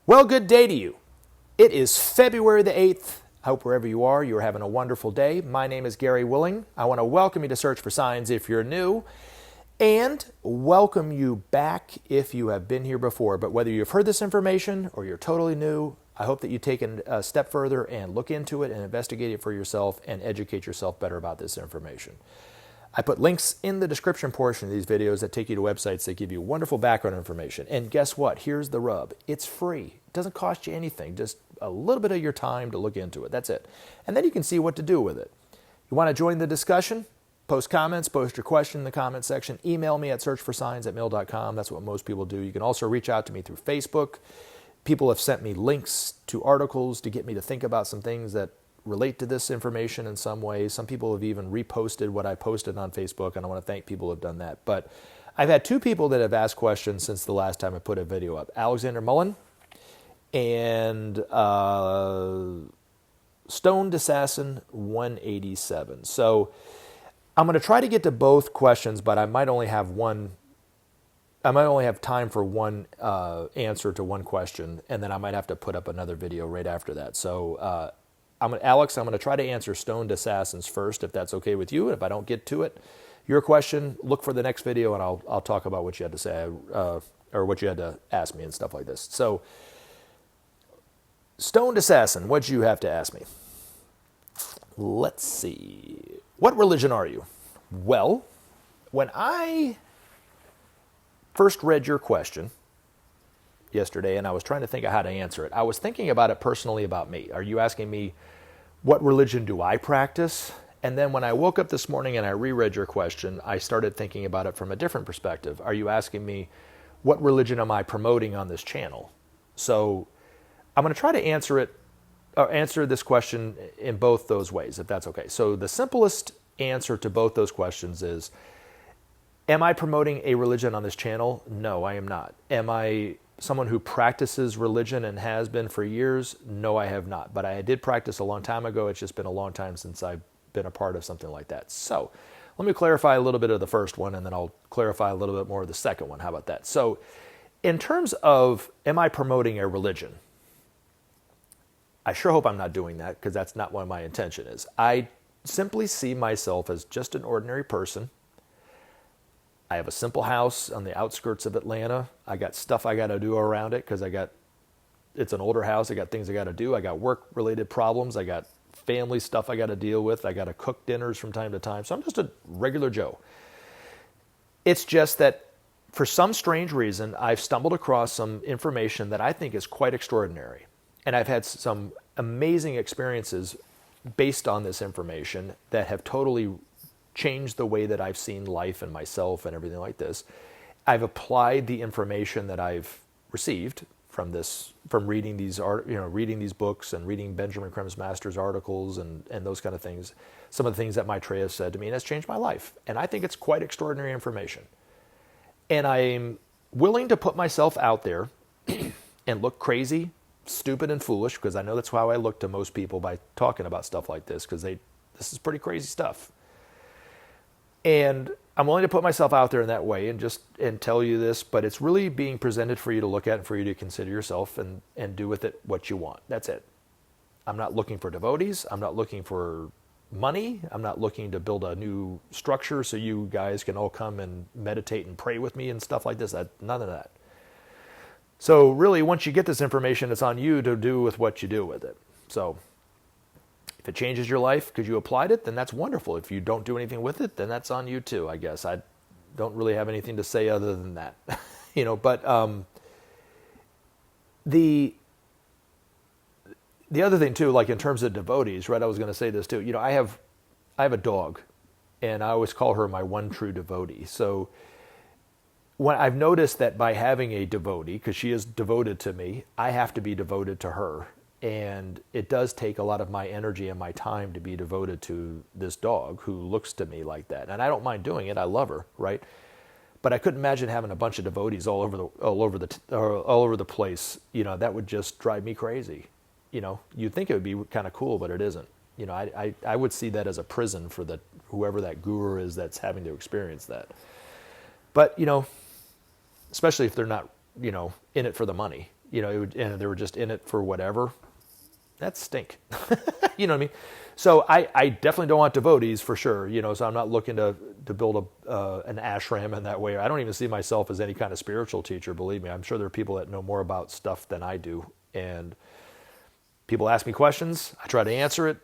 Well, good day to you. It is February the 8th. I hope wherever you are, you're having a wonderful day. My name is Gary Willing. I want to welcome you to Search for Signs if you're new, and welcome you back if you have been here before. But whether you've heard this information or you're totally new, I hope that you take a step further and look into it and investigate it for yourself and educate yourself better about this information. I put links in the description portion of these videos that take you to websites that give you wonderful background information. And guess what? Here's the rub. It's free. It doesn't cost you anything, just a little bit of your time to look into it. That's it. And then you can see what to do with it. You want to join the discussion? Post comments, post your question in the comment section. Email me at searchforsigns@mail.com. That's what most people do. You can also reach out to me through Facebook. People have sent me links to articles to get me to think about some things that relate to this information in some way. Some people have even reposted what I posted on Facebook, and I want to thank people who have done that. But I've had two people that have asked questions since the last time I put a video up. Alexander Mullen and Stoned Assassin 187. So I'm going to try to get to both questions, but I might only have time for one answer to one question, and then I might have to put up another video right after that. So Alex, I'm going to try to answer Stoned Assassins first, if that's okay with you. And if I don't get to it, your question, look for the next video, and I'll talk about what you had to say or what you had to ask me and stuff like this. So, Stoned Assassin, what'd you have to ask me? Let's see. What religion are you? Well, when I first read your question yesterday, and I was trying to think of how to answer it, I was thinking about it personally about me. Are you asking me, what religion do I practice? And then when I woke up this morning and I reread your question, I started thinking about it from a different perspective. Are you asking me, what religion am I promoting on this channel? So I'm going to try to answer this question in both those ways, if that's okay. So the simplest answer to both those questions is, am I promoting a religion on this channel? No, I am not. Am I someone who practices religion and has been for years? No, I have not. But I did practice a long time ago. It's just been a long time since I've been a part of something like that. So let me clarify a little bit of the first one, and then I'll clarify a little bit more of the second one. How about that? So in terms of, am I promoting a religion? I sure hope I'm not doing that, because that's not what my intention is. I simply see myself as just an ordinary person. I have a simple house on the outskirts of Atlanta. I got stuff I got to do around it because it's an older house. I got things I got to do. I got work-related problems. I got family stuff I got to deal with. I got to cook dinners from time to time. So I'm just a regular Joe. It's just that for some strange reason, I've stumbled across some information that I think is quite extraordinary. And I've had some amazing experiences based on this information that have totally changed the way that I've seen life and myself and everything like this. I've applied the information that I've received from reading these books and reading Benjamin Creme's Master's articles and those kind of things. Some of the things that Maitreya said to me, and it's changed my life. And I think it's quite extraordinary information. And I'm willing to put myself out there and look crazy, stupid, and foolish, because I know that's how I look to most people by talking about stuff like this, because this is pretty crazy stuff. And I'm willing to put myself out there in that way and tell you this, but it's really being presented for you to look at and for you to consider yourself and do with it what you want. That's it. I'm not looking for devotees. I'm not looking for money. I'm not looking to build a new structure so you guys can all come and meditate and pray with me and stuff like this. None of that. So really, once you get this information, it's on you to do with what you do with it. So if it changes your life because you applied it, then that's wonderful. If you don't do anything with it, then that's on you too, I guess. I don't really have anything to say other than that. But the other thing too, like in terms of devotees, right? I was going to say this too. I have a dog, and I always call her my one true devotee. So when I've noticed that by having a devotee, because she is devoted to me, I have to be devoted to her. And it does take a lot of my energy and my time to be devoted to this dog who looks to me like that. And I don't mind doing it. I love her, right? But I couldn't imagine having a bunch of devotees all over the place. That would just drive me crazy. You'd think it would be kind of cool, but it isn't. I would see that as a prison for whoever that guru is that's having to experience that. But especially if they're not in it for the money. and they were just in it for whatever. That stink. You know what I mean? So I definitely don't want devotees for sure. So I'm not looking to build an ashram in that way. I don't even see myself as any kind of spiritual teacher. Believe me, I'm sure there are people that know more about stuff than I do. And people ask me questions. I try to answer it.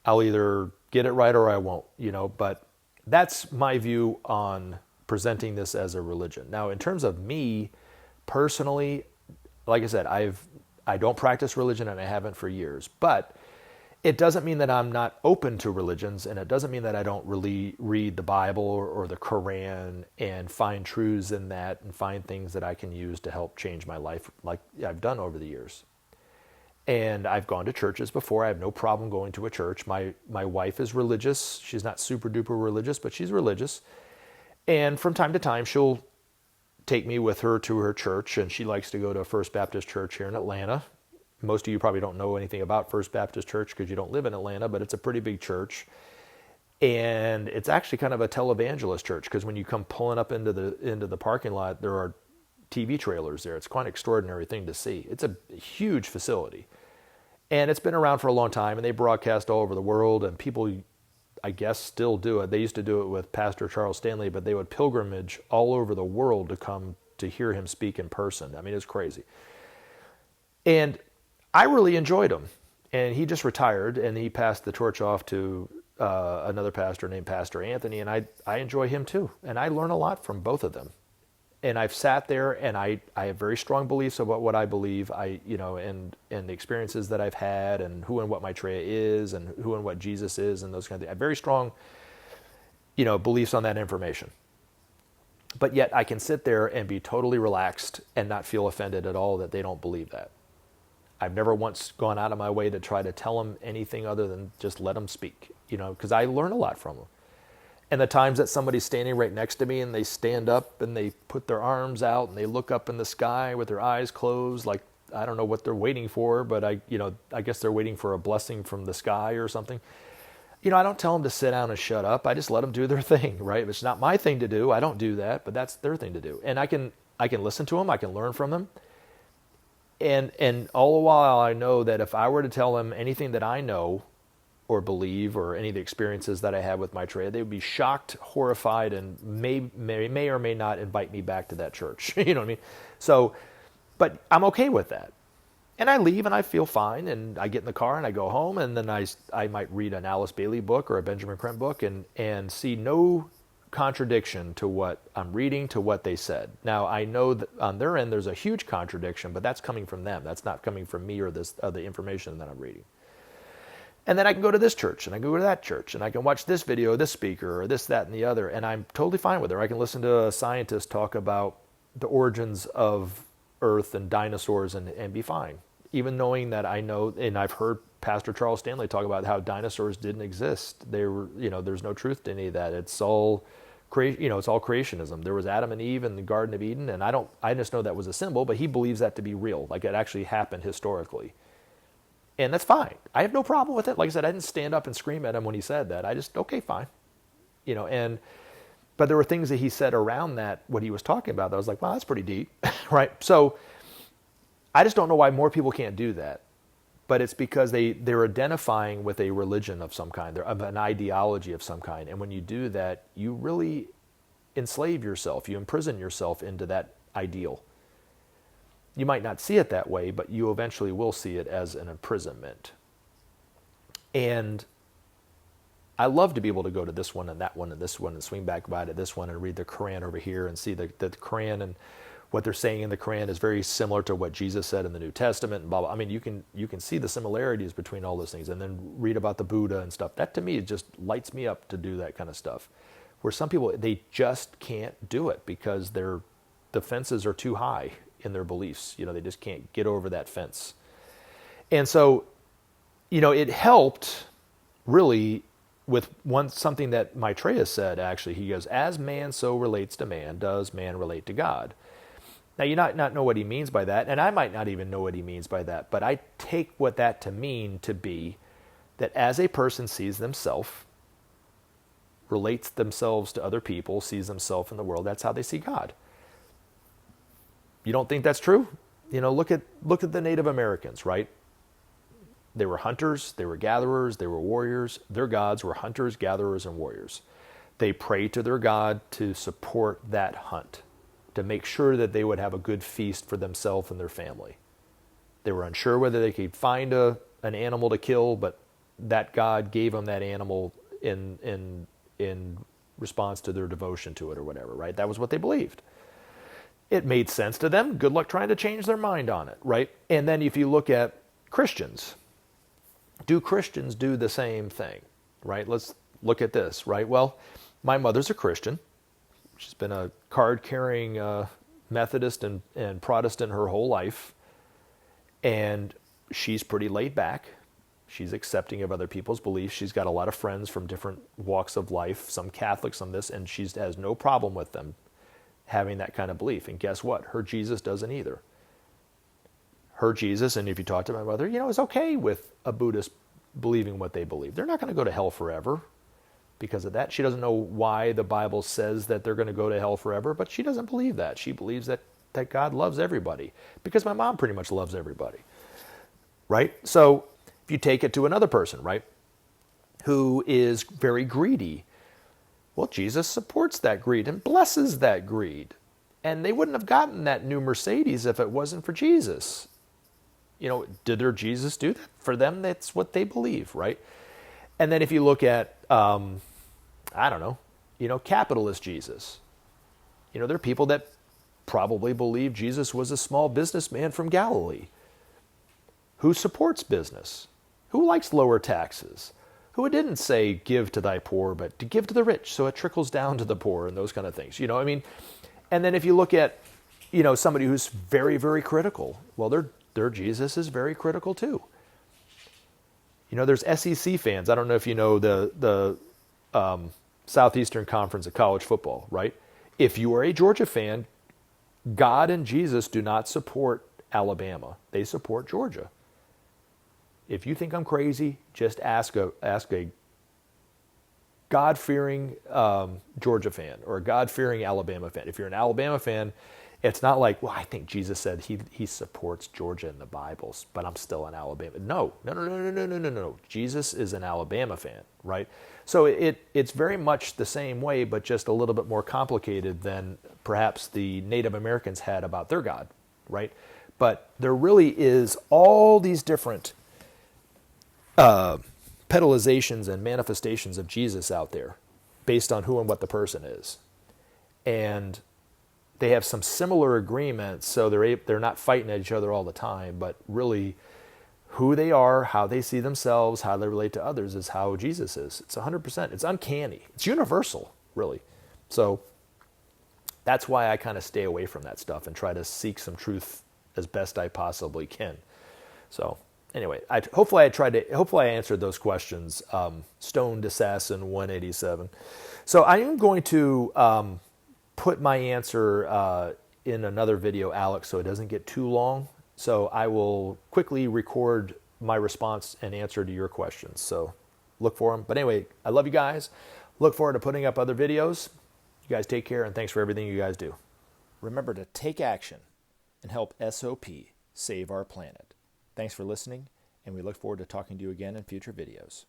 I'll either get it right or I won't. But that's my view on presenting this as a religion. Now, in terms of me personally, like I said, I don't practice religion and I haven't for years, but it doesn't mean that I'm not open to religions, and it doesn't mean that I don't really read the Bible or the Quran and find truths in that and find things that I can use to help change my life like I've done over the years. And I've gone to churches before. I have no problem going to a church. My wife is religious. She's not super duper religious, but she's religious. And from time to time, she'll take me with her to her church, and she likes to go to First Baptist Church here in Atlanta. Most of you probably don't know anything about First Baptist Church because you don't live in Atlanta, but it's a pretty big church. And it's actually kind of a televangelist church because when you come pulling up into the parking lot, there are TV trailers there. It's quite an extraordinary thing to see. It's a huge facility. And it's been around for a long time, and they broadcast all over the world, and people, I guess, still do it. They used to do it with Pastor Charles Stanley, but they would pilgrimage all over the world to come to hear him speak in person. I mean, it's crazy. And I really enjoyed him. And he just retired, and he passed the torch off to another pastor named Pastor Anthony, and I enjoy him too. And I learn a lot from both of them. And I've sat there, and I have very strong beliefs about what I believe, and the experiences that I've had, and who and what Maitreya is, and who and what Jesus is, and those kind of things. I have very strong, beliefs on that information. But yet I can sit there and be totally relaxed and not feel offended at all that they don't believe that. I've never once gone out of my way to try to tell them anything other than just let them speak, because I learn a lot from them. And the times that somebody's standing right next to me and they stand up and they put their arms out and they look up in the sky with their eyes closed, like I don't know what they're waiting for, but I guess they're waiting for a blessing from the sky or something. I don't tell them to sit down and shut up. I just let them do their thing, right? If it's not my thing to do, I don't do that, but that's their thing to do. And I can listen to them, I can learn from them. And all the while I know that if I were to tell them anything that I know or believe or any of the experiences that I had with Maitreya, they would be shocked, horrified, and may or may not invite me back to that church. You know what I mean? So, but I'm okay with that. And I leave and I feel fine, and I get in the car and I go home, and then I might read an Alice Bailey book or a Benjamin Creme book and see no contradiction to what I'm reading to what they said. Now, I know that on their end there's a huge contradiction, but that's coming from them. That's not coming from me or the information that I'm reading. And then I can go to this church, and I can go to that church, and I can watch this video, this speaker, or this, that, and the other, and I'm totally fine with it. Or I can listen to a scientist talk about the origins of Earth and dinosaurs and be fine. Even knowing that I know, and I've heard Pastor Charles Stanley talk about how dinosaurs didn't exist. They were, there's no truth to any of that. It's all, it's all creationism. There was Adam and Eve in the Garden of Eden, and I just know that was a symbol, but he believes that to be real, like it actually happened historically. And that's fine. I have no problem with it. Like I said, I didn't stand up and scream at him when he said that. I just, okay, fine. But there were things that he said around that, what he was talking about, that I was like, wow, that's pretty deep, right? So I just don't know why more people can't do that. But it's because they're identifying with a religion of some kind, of an ideology of some kind. And when you do that, you really enslave yourself. You imprison yourself into that ideal. You might not see it that way, but you eventually will see it as an imprisonment. And I love to be able to go to this one and that one and this one and swing back by to this one and read the Quran over here and see the Quran, and what they're saying in the Quran is very similar to what Jesus said in the New Testament and blah, blah. I mean, you can see the similarities between all those things, and then read about the Buddha and stuff. That to me, it just lights me up to do that kind of stuff. Where some people, they just can't do it because the fences are too high in their beliefs. They just can't get over that fence. And so, it helped really with something that Maitreya said, actually. He goes, as man so relates to man, does man relate to God. Now, you might not know what he means by that, and I might not even know what he means by that, but I take what that to mean to be that as a person sees themselves, relates themselves to other people, sees themselves in the world, that's how they see God. You don't think that's true? Look at the Native Americans, right? They were hunters, they were gatherers, they were warriors. Their gods were hunters, gatherers, and warriors. They prayed to their god to support that hunt, to make sure that they would have a good feast for themselves and their family. They were unsure whether they could find an animal to kill, but that god gave them that animal in response to their devotion to it or whatever, right? That was what they believed. It made sense to them. Good luck trying to change their mind on it, right? And then if you look at Christians, do Christians do the same thing, right? Let's look at this, right? Well, my mother's a Christian. She's been a card-carrying Methodist and Protestant her whole life. And she's pretty laid back. She's accepting of other people's beliefs. She's got a lot of friends from different walks of life, some Catholics, some this, and she has no problem with them having that kind of belief. And guess what? Her Jesus doesn't either. Her Jesus, and if you talk to my mother, is okay with a Buddhist believing what they believe. They're not going to go to hell forever because of that. She doesn't know why the Bible says that they're going to go to hell forever, but she doesn't believe that. She believes that God loves everybody, because my mom pretty much loves everybody, right? So if you take it to another person, right, who is very greedy, well, Jesus supports that greed and blesses that greed. And they wouldn't have gotten that new Mercedes if it wasn't for Jesus. Did their Jesus do that? For them, that's what they believe, right? And then if you look at, capitalist Jesus, there are people that probably believe Jesus was a small businessman from Galilee who supports business, who likes lower taxes, who didn't say give to thy poor, but to give to the rich so it trickles down to the poor and those kind of things. And then if you look at, somebody who's very, very critical, well, their Jesus is very critical too. There's SEC fans. I don't know if you know the Southeastern Conference of college football, right? If you are a Georgia fan, God and Jesus do not support Alabama. They support Georgia. If you think I'm crazy, just ask a God-fearing Georgia fan or a God-fearing Alabama fan. If you're an Alabama fan, it's not like, well, I think Jesus said he supports Georgia in the Bibles, but I'm still an Alabama. No. Jesus is an Alabama fan, right? So it's very much the same way, but just a little bit more complicated than perhaps the Native Americans had about their God, right? But there really is all these different pedalizations and manifestations of Jesus out there based on who and what the person is. And they have some similar agreements, so they're not fighting at each other all the time, but really who they are, how they see themselves, how they relate to others is how Jesus is. It's 100%. It's uncanny. It's universal, really. So that's why I kind of stay away from that stuff and try to seek some truth as best I possibly can. So anyway, hopefully I answered those questions. Stoned Assassin 187. So I am going to put my answer in another video, Alex, so it doesn't get too long. So I will quickly record my response and answer to your questions. So look for them. But anyway, I love you guys. Look forward to putting up other videos. You guys take care, and thanks for everything you guys do. Remember to take action and help SOP save our planet. Thanks for listening, and we look forward to talking to you again in future videos.